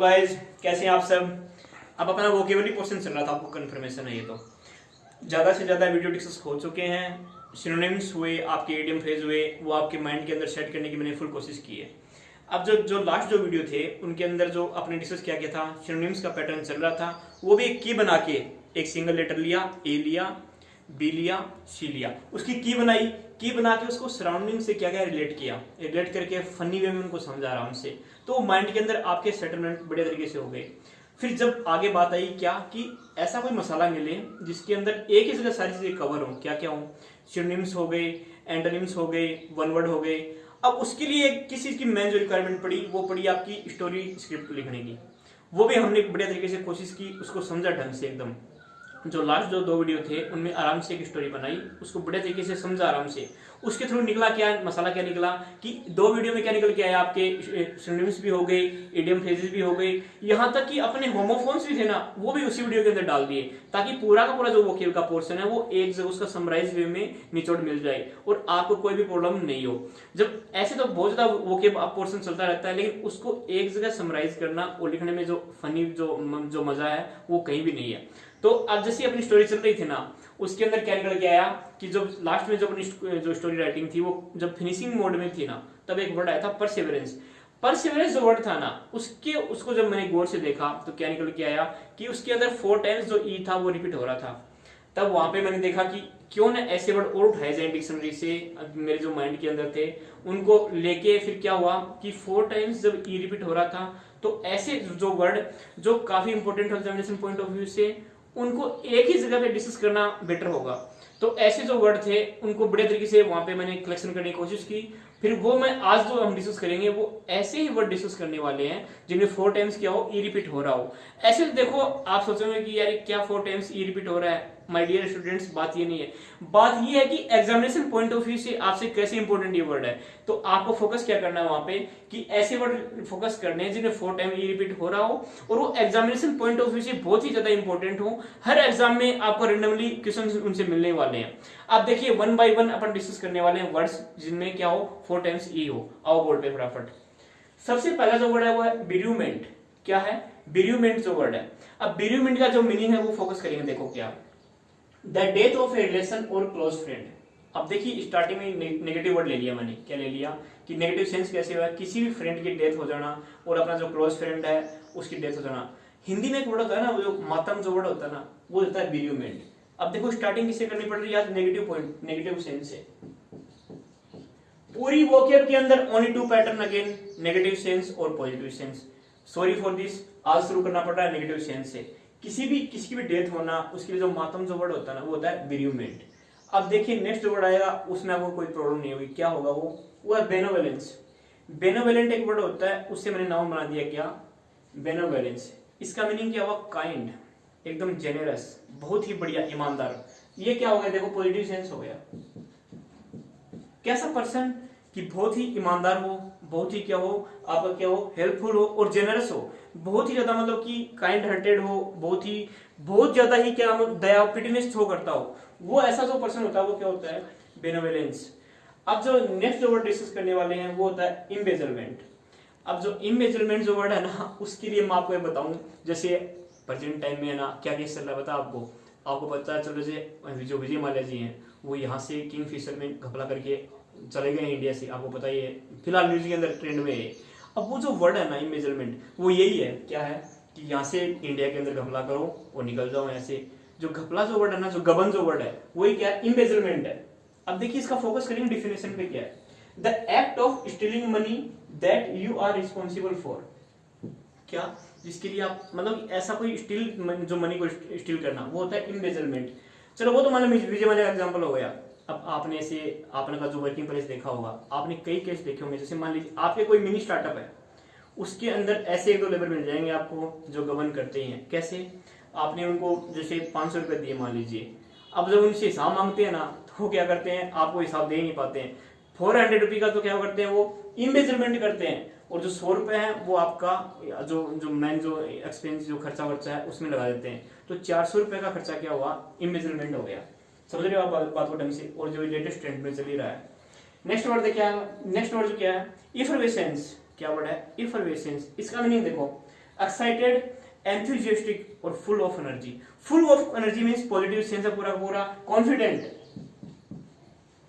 Guys, कैसे हैं आप सब। अब अपना वोकेबुलरी पोर्शन चल रहा था, आपको कंफर्मेशन है। ये तो ज़्यादा से ज़्यादा वीडियो डिस्कस हो चुके हैं, सिनोनिम्स हुए, आपके इडियम फ्रेज हुए, वो आपके माइंड के अंदर सेट करने की मैंने फुल कोशिश की है। अब जो लास्ट जो वीडियो थे उनके अंदर जो आपने डिस्कस किया गया था, सिनोनिम्स का पैटर्न चल रहा था। वो भी एक की बना के एक सिंगल लेटर लिया, ए लिया, बी लिया, सी लिया, उसकी की बनाई, की बना के उसको सराउंडिंग से क्या क्या रिलेट किया, रिलेट करके फनी वे में उनको समझा आराम से, तो माइंड के अंदर आपके सेटलमेंट बड़े तरीके से हो गए। फिर जब आगे बात आई क्या कि ऐसा कोई मसाला मिले जिसके अंदर एक ही जगह सारी चीजें कवर हो, क्या क्या हो, सिनोनिम्स हो गए, एंटोनिम्स हो गए, वन वर्ड हो गए। अब उसके लिए किस चीज की मेन जो रिक्वायरमेंट पड़ी, वो पड़ी आपकी स्टोरी स्क्रिप्ट लिखने की। वो भी हमने बड़े तरीके से कोशिश की, उसको समझा ढंग से एकदम। जो लास्ट जो दो वीडियो थे उनमें आराम से एक स्टोरी बनाई, उसको बड़े तरीके से समझा आराम से। उसके थ्रू निकला क्या मसाला, क्या निकला कि दो वीडियो में क्या निकल के आया, आपके सिनोनिम्स भी हो गए, इडियम फ्रेजेस भी हो गए, यहाँ तक कि अपने होमोफोन्स भी थे ना, वो भी उसी वीडियो के अंदर डाल दिए, ताकि पूरा का पूरा जो वोकेब का पोर्शन है वो एक जगह उसका समराइज वे में निचोड़ मिल जाए और आपको कोई भी प्रॉब्लम नहीं हो। जब ऐसे तो बहुत ज्यादा वोकेब पोर्शन चलता रहता है, लेकिन उसको एक जगह समराइज करना और लिखने में जो फनी जो मजा है वो कहीं भी नहीं है। तो अब जैसे अपनी स्टोरी चल रही थी ना, उसके अंदर क्या निकल के आया कि जब लास्ट में जो अपनी जो स्टोरी राइटिंग थी वो जब फिनिशिंग मोड में थी ना, तब एक वर्ड आया था परसिवरेंस। परसिवरेंस जो वर्ड था ना, उसको जब मैंने गौर से देखा तो क्या निकल के आया कि उसके अंदर 4 टाइम्स जो ई था वो रिपीट हो रहा था। तब वहां पे मैंने देखा कि क्यों ना ऐसे वर्ड और उठाए जाए डिक्शनरी से, मेरे जो माइंड के अंदर थे उनको लेके। फिर क्या हुआ कि 4 टाइम्स जब ई रिपीट हो रहा था, तो ऐसे जो वर्ड जो काफी इंपॉर्टेंट हो एग्जामिनेशन पॉइंट ऑफ व्यू से, उनको एक ही जगह पे डिस्कस करना बेटर होगा। तो ऐसे जो वर्ड थे उनको बड़े तरीके से वहां पे मैंने कलेक्शन करने की कोशिश की। फिर वो मैं आज जो हम डिस्कस करेंगे वो ऐसे ही वर्ड डिस्कस करने वाले हैं जिनमें 4 टाइम्स क्या हो, ई रिपीट हो रहा हो। ऐसे देखो आप सोचोगे कि यार क्या 4 टाइम्स ई रिपीट हो रहा है। माय डियर स्टूडेंट्स, बात ये नहीं है, बात ये है कि एग्जामिनेशन पॉइंट ऑफ व्यू से आपसे कैसे इंपॉर्टेंट ये वर्ड है। तो आपको फोकस क्या करना है वहां पे कि ऐसे वर्ड फोकस करने हैं जिन्हें 4 टाइम ई रिपीट हो रहा हो और वो एग्जामिनेशन पॉइंट ऑफ व्यू से बहुत ही ज्यादा इंपॉर्टेंट हो। हर एग्जाम में आपको रेंडमली क्वेश्चन उनसे मिलने वाले हैं। आप देखिए 1 बाय 1 अपन डिस्कस करने वाले हैं वर्ड्स जिनमें क्या हो, 4 टाइम्स ई हो। आओ बोर्ड पे फटाफट। सबसे पहला जो वर्ड है वो है बिर्यूमेंट। क्या है? बिर्यूमेंट जो वर्ड है। अब बिर्यूमेंट का जो मीनिंग है वो फोकस करेंगे। देखो क्या, the death of a relation और क्लोज फ्रेंड। अब देखिए स्टार्टिंग में नेगेटिव वर्ड ले लिया मैंने। क्या ले लिया कि नेगेटिव सेंस कैसे हुआ, किसी भी फ्रेंड की डेथ हो जाना और अपना जो क्लोज फ्रेंड है उसकी डेथ हो जाना। हिंदी में एक वर्ड होता है ना, वो जो मातम जो वर्ड होता है ना, वो होता है बिर्यूमेंट। अब देखो स्टार्टिंग किससे करनी पड़ रही है, नेगेटिव पॉइंट, नेगेटिव सेंस से। पूरी वोकैब के अंदर only 2 pattern again, negative sense और positive sense. Sorry for this, आज शुरू करना पड़ रहा है नेगेटिव सेंस से। किसी की भी डेथ होना, उसके लिए जो मातम जो वर्ड होता है ना, वो होता है बिर्यूमेंट। अब देखिए नेक्स्ट जो वर्ड आएगा उसमें आपको कोई प्रॉब्लम नहीं होगी। क्या होगा वो है बेनोवेलेंस। बेनोवेलेंट एक वर्ड होता है, उससे मैंने नाम बना दिया क्या, बेनोवेलेंस। इसका मीनिंग क्या हुआ, काइंड, एकदम जेनरस, बहुत ही बढ़िया, ईमानदार। ये क्या हो गया, देखो पॉजिटिव सेंस हो गया। कैसा पर्सन कि बहुत ही ईमानदार हो, बहुत ही क्या हो, आपका क्या हो, हेल्पफुल हो और जेनरस हो, बहुत ही ज्यादा मतलब कि काइंड हार्टेड हो, बहुत ज्यादा ही क्या दया पिटीनेस शो करता हो, वो ऐसा जो पर्सन होता है वो क्या होता है, बेनोवेलेंस। अब जो नेक्स्ट जो वर्ड डिस्कस करने वाले हैं वो होता है इम्बेजलमेंट। अब जो इम्बेजलमेंट जो वर्ड है ना, उसके लिए मैं आपको ये बताऊं, जैसे प्रेजेंट टाइम में है ना क्या केस चल रहा है बता आपको पता चल रहा है, जो विजय माल्या जी हैं वो यहाँ से किंग फिशर में घपला करके चले गए इंडिया से, आपको पता ही है, फिलहाल न्यूज के अंदर ट्रेंड में है। अब वो जो वर्ड है ना इमेजरमेंट, वो यही है, क्या है कि यहाँ से इंडिया के अंदर घपला करो और निकल जाओ ऐसे। जो घपला जो वर्ड है ना, जो गबन जो वर्ड है, वही क्या है, इमेजरमेंट है। अब देखिए इसका फोकस करेंगे डिफिनेशन पे। क्या है, the act of stealing money that you are responsible for. क्या, जिसके लिए आप मतलब ऐसा कोई स्टील जो मनी को स्टील करना, वो होता है इम्बेजलमेंट। चलो वो तो मान लो विजय माल्या का एग्जाम्पल हो गया। अब आपने का जो वर्किंग प्लेस देखा होगा, आपने कई केस देखे होंगे। जैसे मान लीजिए आपके कोई मिनी स्टार्टअप है, उसके अंदर ऐसे 1-2 लेबर मिल जाएंगे आपको जो गवर्न करते हैं। कैसे, आपने उनको जैसे 500 रुपए दिए मान लीजिए, अब जब उनसे हिसाब मांगते हैं ना, तो क्या करते हैं, आपको हिसाब दे ही नहीं पाते हैं। 400 रुपये का तो क्या करते हैं, वो इमेजरमेंट करते हैं, और जो 100 रुपए है वो आपका जो मेन जो एक्सपेंस जो खर्चा वर्चा है उसमें लगा देते हैं। तो 400 रुपए का खर्चा क्या हुआ, इमेजरमेंट हो गया। समझ रहे हो आप बात को ढंग से, और जो लेटेस्ट ट्रेंड में चल ही रहा है। नेक्स्ट वर्ड क्या है, नेक्स्ट वर्ड जो क्या है, इफर्वेसेंस। क्या वर्ड है, इफर्वेसेंस। इसका मीनिंग देखो, एक्साइटेड, एंथुजियास्टिक और full of energy. Full of energy means positive sense है, पूरा पूरा confident.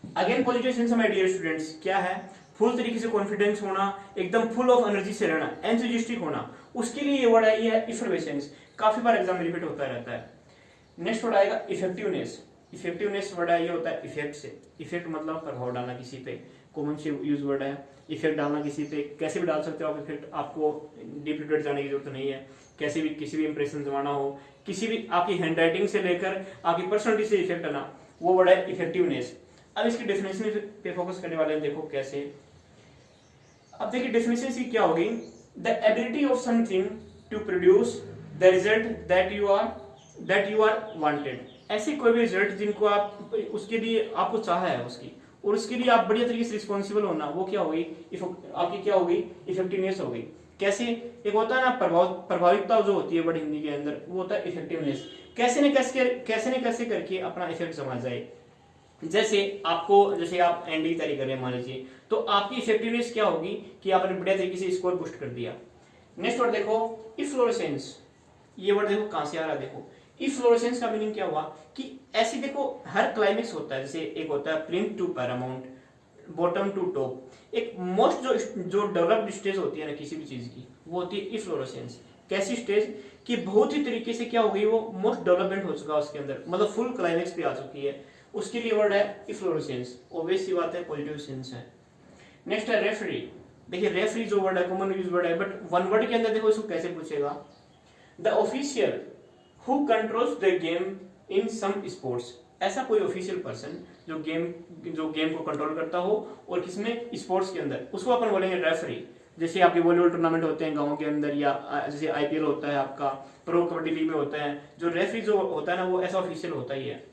Again positive sense my dear students क्या है, फुल तरीके से कॉन्फिडेंस होना, एकदम फुल ऑफ एनर्जी से रहना, एंथुजियास्टिक होना, उसके लिए ये वर्ड है, ये है इफर्वेसेंस। काफी बार एग्जाम में रिपीट होता रहता है। नेक्स्ट वर्ड आएगा इफेक्टिवनेस। इफेक्टिवनेस वर्ड है, ये होता है इफेक्ट से। इफेक्ट मतलब प्रभाव डालना किसी पे, कॉमन से यूज वर्ड है। इफेक्ट डालना किसी पे, कैसे भी डाल सकते हो आप इफेक्ट, आपको डीप डिटेल जाने की जरूरत नहीं है। कैसे भी किसी भी इंप्रेशन जमाना हो, किसी भी आपकी हैंडराइटिंग से लेकर आपकी पर्सनलिटी से इफेक्ट आना, वो वर्ड है इफेक्टिवनेस। अब इसकी डेफिनेशन पे फोकस करने वाले हैं, देखो कैसे। अब देखिए डेफिनेशन इसकी क्या होगी, the ability of something to produce the result that you are wanted. ऐसे कोई भी रिजल्ट जिनको आप उसके लिए आपको चाह है उसकी, और उसके लिए आप बढ़िया तरीके से रिस्पॉन्सिबल होना, वो क्या होगी, आपकी क्या होगी, इफेक्टिवनेस होगी। कैसे, एक होता है ना प्रभाविकता जो होती है वर्ड हिंदी के अंदर, वो होता है इफेक्टिवनेस। कैसे न कैसे करके अपना इफेक्ट जमा जाए। जैसे आप एनडी की तैयारी कर रहे हैं मान लीजिए, तो आपकी इफेक्टिवनेस क्या होगी कि आपने बढ़िया तरीके से स्कोर बूस्ट कर दिया। नेक्स्ट वर्ड देखो इफ्लोरेसेंस। ये वर्ड देखो कहां से आ रहा है, देखो इफ्लोरेसेंस का मीनिंग क्या हुआ कि ऐसी देखो हर क्लाइमेक्स होता है, जैसे एक होता है plinth to paramount, bottom to top, एक मोस्ट जो डेवलप्ड स्टेज होती है ना किसी भी चीज की, वो होती है इफ्लोरेसेंस। कैसी स्टेज कि बहुत ही तरीके से क्या हो गई, वो मोस्ट डेवलपमेंट हो चुका है उसके अंदर, मतलब फुल क्लाइमेक्स पे आ चुकी है, उसके लिए वर्ड है इफ्लोरेसेंस। ऑब्वियस सी बात है, पॉजिटिव सेंस है। नेक्स्ट है रेफरी। देखिए रेफरी जो वर्ड है कॉमन यूज वर्ड है, बट वन वर्ड के अंदर देखो इसको कैसे पूछेगा, the official who controls the game in some sports. ऐसा कोई ऑफिशियल पर्सन जो गेम को कंट्रोल करता हो और किसमें, स्पोर्ट्स के अंदर, उसको अपन बोलेंगे रेफरी। जैसे आपके वॉलीबॉल टूर्नामेंट होते हैं गांव के अंदर, या जैसे आईपीएल होता है आपका, प्रो कबड्डी लीग में होता है, जो रेफरी जो होता है ना वो ऐसा ऑफिशियल होता ही है।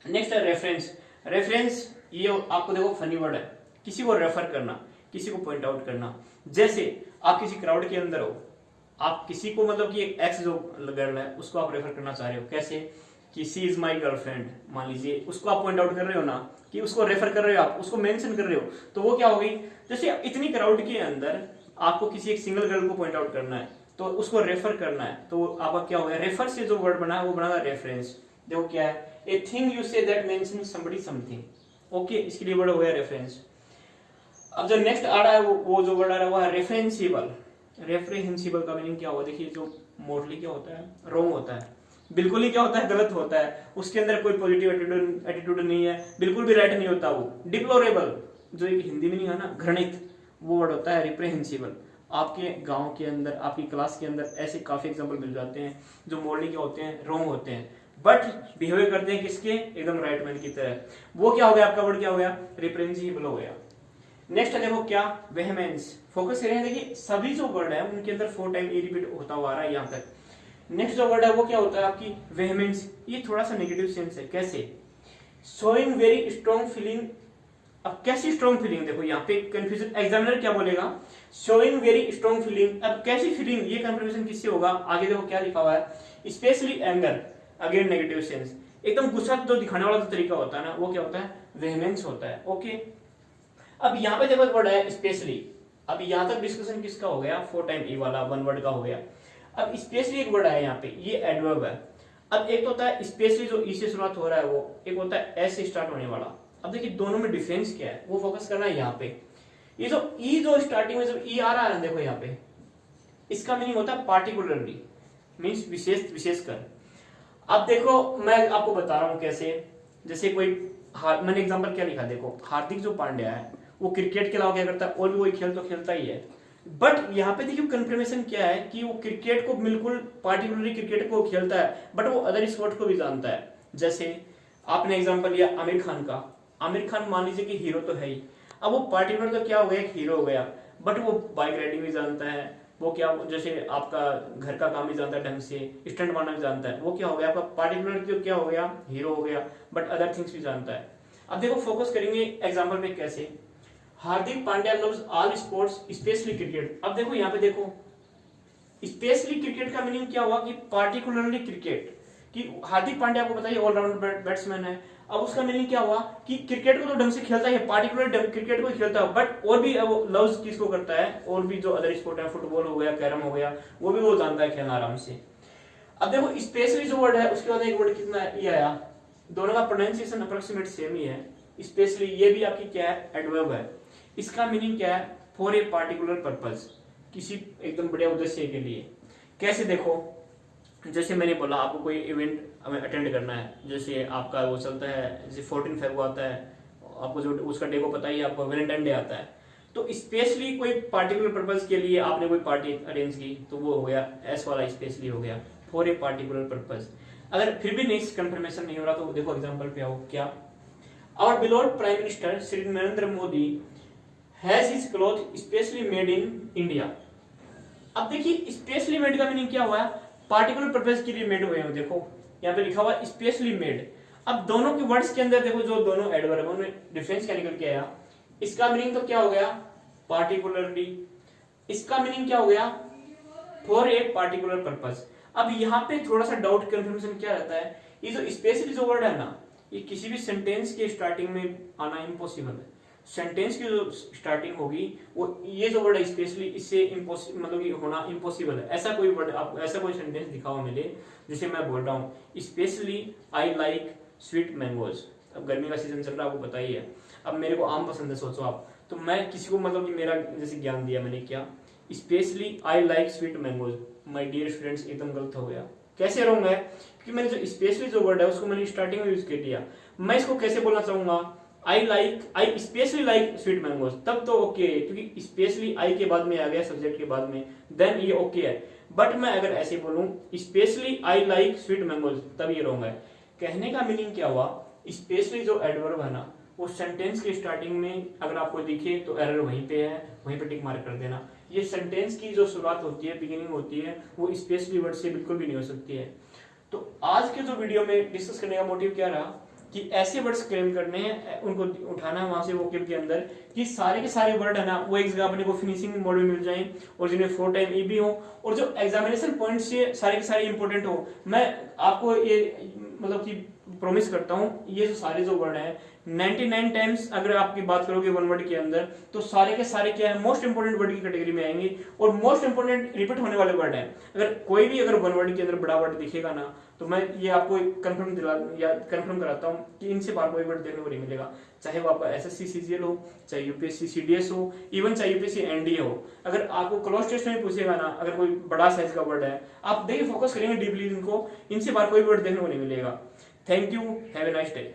नेक्स्ट है रेफरेंस। रेफरेंस ये आपको देखो फनी वर्ड है, किसी को रेफर करना, किसी को पॉइंट आउट करना। जैसे आप किसी क्राउड के अंदर हो, आप किसी को मतलब कि एक एक्स जो गर्ल है उसको आप रेफर करना चाह रहे हो, कैसे कि सी इज माई गर्लफ्रेंड मान लीजिए, उसको आप पॉइंट आउट कर रहे हो ना, कि उसको रेफर कर रहे हो, आप उसको मेंशन कर रहे हो, तो वो क्या होगी, जैसे इतनी क्राउड के अंदर आपको किसी एक सिंगल गर्ल को पॉइंट आउट करना है तो उसको रेफर करना है, तो आपका क्या होगा, रेफर से जो वर्ड बना है वो बना रेफरेंस। देखो क्या है, a thing you say that mention somebody something. Okay, इसके लिए वर्ड हो गया रेफरेंस। अब जो नेक्स्ट आ रहा है वो जो वर्ड आ रहा है वो है रेफरेंसिबल। रेफरेंसिबल का मीनिंग क्या होगा, देखिए जो मोस्टली क्या होता है, रॉन्ग होता है, बिल्कुल ही क्या होता है, गलत होता है, उसके अंदर कोई पॉजिटिव एटीट्यूड नहीं है, बिल्कुल भी राइट नहीं होता वो। डिप्लोरेबल जो एक हिंदी मीनिंग है ना, घृणित, वो वर्ड होता है रिप्रेहेंसिबल। आपके गांव के अंदर, आपकी क्लास के अंदर ऐसे काफी एग्जांपल मिल जाते हैं जो मोरली के होते हैं, रॉन्ग होते हैं, बट बिहेवियर करते हैं किसके, एकदम राइट मैन की तरह। वो क्या हो गया, आपका वर्ड क्या हो गया, रिप्रेहेंसिबल हो गया। नेक्स्ट है देखो क्या, वेहमेंस। फोकस करें, देखिए सभी जो वर्ड है उनके अंदर 4 टाइम ये रिपीट होता हुआ आ रहा है यहाँ तक। नेक्स्ट जो वर्ड है वो क्या होता है आपकी वेहमेंस। ये थोड़ा सा नेगेटिव सेंस है, कैसे, शोइंग वेरी स्ट्रॉन्ग फीलिंग। अब कैसी स्ट्रॉन्ग फीलिंग, देखो यहाँ पे कंफ्यूजन, एग्जामिनर क्या बोलेगा, शोइंग वेरी स्ट्रॉन्ग फीलिंग। अब कैसी फीलिंग, ये कंफ्यूजन किससे होगा, आगे देखो क्या लिखा हुआ है, specially anger, again negative sense, एकदम गुस्सा जो दिखाने वाला जो तरीका होता है ना वो क्या होता है, वेहमेंस होता है। ओके, अब यहाँ पे देखो वर्ड है स्पेशली। अब यहाँ तक डिस्कशन किसका हो गया, 4 टाइम ई वाला वन वर्ड का हो गया। अब स्पेशली एक वर्ड है यहाँ पे, ये एडवर्ब है। अब एक तो होता है स्पेशली जो ई से शुरुआत हो रहा है वो, एक होता है एस से स्टार्ट होने वाला। अब देखिए दोनों में डिफरेंस क्या है वो फोकस करना है यहाँ पे। ये जो ई जो स्टार्टिंग में जो ई आ रहा है देखो यहाँ पे, इसका मीनिंग होता है पार्टिकुलरली, मीन्स विशेष, विशेषकर। अब देखो मैं आपको बता रहा हूँ कैसे, जैसे कोई मैंने एग्जांपल क्या लिखा, देखो हार्दिक जो पांड्या है वो क्रिकेट के अलावा क्या करता है, और भी वही खेल तो खेलता ही है, बट यहाँ पे देखिए कंफर्मेशन क्या है कि वो क्रिकेट को बिल्कुल पार्टिकुलरली क्रिकेट को खेलता है, बट वो अदर स्पोर्ट को भी जानता है। जैसे आपने एग्जांपल लिया आमिर खान का, आमिर खान मान लीजिए कि हीरो तो है ही, अब वो पार्टिकुलर तो क्या हो गया, एक हीरो हो गया, बट वो बाइक राइडिंग भी जानता है, वो क्या जैसे आपका घर का काम भी जानता है ढंग से, स्टंट मारना भी जानता है, वो क्या हो गया आपका पार्टिकुलर जो क्या हो गया, हीरो हो गया, बट अदर थिंग्स भी जानता है। अब देखो फोकस करेंगे एग्जांपल में कैसे, Hardik Pandya loves all sports specially cricket. अब देखो यहाँ पे देखो स्पेशली क्रिकेट का मीनिंग क्या हुआ कि पार्टिकुलरली क्रिकेट, कि हार्दिक पांड्या आपको बताइए ऑलराउंडर बैट्समैन है, अब उसका मीनिंग क्या हुआ कि क्रिकेट को तो ढंग से खेलता है, पार्टिकुलर क्रिकेट को ही खेलता है, बट और भी लव्स किसको करता है, और भी जो अदर स्पोर्ट है, फुटबॉल हो गया, कैरम हो गया, वो भी वो जानता है खेलना आराम से। अब देखो स्पेशली जो वर्ड है उसके बाद एक वर्ड कितना ये आया, दोनों का प्रोनाउंसिएशन अप्रोक्सीमेट सेम ही है। स्पेशली ये भी आपकी क्या है, एडवर्ब है। इसका मीनिंग क्या है, फॉर ए पार्टिकुलर पर्पस, किसी एकदम बड़े उद्देश्य के लिए। कैसे देखो, जैसे मैंने बोला आपको कोई इवेंट हमें अटेंड करना है, जैसे आपका वो चलता है, जैसे 14 फेब को आता है, आपको जो उसका डे को पता ही है, आपको वैलेंटाइन डे आता है, तो स्पेशली कोई पार्टिकुलर पर्पस के लिए आपने कोई पार्टी अरेंज की, तो वो हो गया एस वाला, स्पेशली हो गया फॉर ए पार्टिकुलर पर्पस। अगर फिर भी नेक्स्ट कंफर्मेशन नहीं हो रहा तो देखो एग्जांपल पे आओ, क्या, our beloved prime minister Shri Narendra Modi has his cloth specially made in India. अब देखिए स्पेशली मेड का मीनिंग क्या हुआ है, पार्टिकुलर पर्पस के लिए मेड हुए हैं। देखो यहाँ पे लिखा हुआ स्पेशली मेड। अब दोनों के वर्ड्स के अंदर देखो जो दोनों एडवर्ब है उनमें डिफरेंस क्या निकल के आया, इसका मीनिंग तो क्या हो गया, पार्टिकुलरली, इसका मीनिंग क्या हो गया, फॉर ए पार्टिकुलर पर्पस। अब यहाँ पे थोड़ा सा डाउट कंफ्यूजन क्या रहता है, ये जो स्पेशली जो वर्ड है ना, ये किसी भी सेंटेंस के स्टार्टिंग में आना इम्पॉसिबल है। सेंटेंस की जो स्टार्टिंग होगी वो ये जो वर्ड है स्पेशली, इससे इम्पॉसिबल मतलब कि होना इम्पॉसिबल है। ऐसा कोई वर्ड, आप ऐसा कोई सेंटेंस दिखाओ मिले, जैसे मैं बोल रहा हूँ specially I like sweet mangoes. अब गर्मी का सीजन चल रहा है, आपको पता ही है। अब मेरे को आम पसंद है, सोचो आप, तो मैं किसी को मतलब कि मेरा जैसे ज्ञान दिया मैंने, क्या, specially I like sweet mangoes. My dear students, एकदम गलत हो गया। कैसे रॉन्ग है, क्योंकि मैंने जो स्पेशली जो वर्ड है उसको मैंने स्टार्टिंग में यूज कर दिया। मैं इसको कैसे बोलना चाहूंगा, आई स्पेशली लाइक स्वीट मैंगोज, तब तो ओके है, क्योंकि स्पेशली आई के बाद में आ गया सब्जेक्ट के बाद में, देन ये ओके है। बट मैं अगर ऐसे बोलूं specially I like sweet mangoes, तब ये रॉन्ग है। कहने का मीनिंग क्या हुआ, स्पेशली जो एडवर्ब है ना, वो सेंटेंस के स्टार्टिंग में अगर आपको दिखे तो एरर वहीं पे है, वहीं पे टिक मार्क कर देना। ये सेंटेंस की जो शुरुआत होती है, बिगिनिंग होती है, वो स्पेशली वर्ड से बिल्कुल भी नहीं हो सकती है। तो आज के जो वीडियो में डिस्कस करने का मोटिव क्या रहा कि ऐसे वर्ड्स क्लेम करने हैं, उनको उठाना है वहां से वोकेब के अंदर, कि सारे के सारे वर्ड है ना वो एक जगह अपने को फिनिशिंग मोड में मिल जाएं, और जिन्हें 4 टाइम ई भी हो, और जो एग्जामिनेशन पॉइंट से सारे के सारे इंपॉर्टेंट हो। मैं आपको ये मतलब कि प्रॉमिस करता हूँ, ये जो सारे जो वर्ड है 99 टाइम्स अगर आपकी बात करोगे वन वर्ड के अंदर, तो सारे के सारे क्या है, मोस्ट इंपोर्टेंट वर्ड की कैटेगरी में आएंगे, और मोस्ट इंपोर्टेंट रिपीट होने वाले वर्ड है। अगर कोई भी अगर वन वर्ड के अंदर बड़ा वर्ड दिखेगा ना, तो मैं ये आपको कंफर्म कराता हूँ कि इनसे बार कोई वर्ड देखने को नहीं मिलेगा, चाहे वो आपका एसएससी सीजीएल हो, चाहे यूपीएससी सीडीएस हो, इवन चाहे यूपीएससी एनडीए हो। अगर आपको क्लोज टेस्ट में पूछेगा ना, अगर कोई बड़ा साइज का वर्ड है, आप देखिए फोकस करेंगे डीपली इनको, इनसे बार कोई वर्ड देखने को नहीं मिलेगा। Thank you, have a nice day.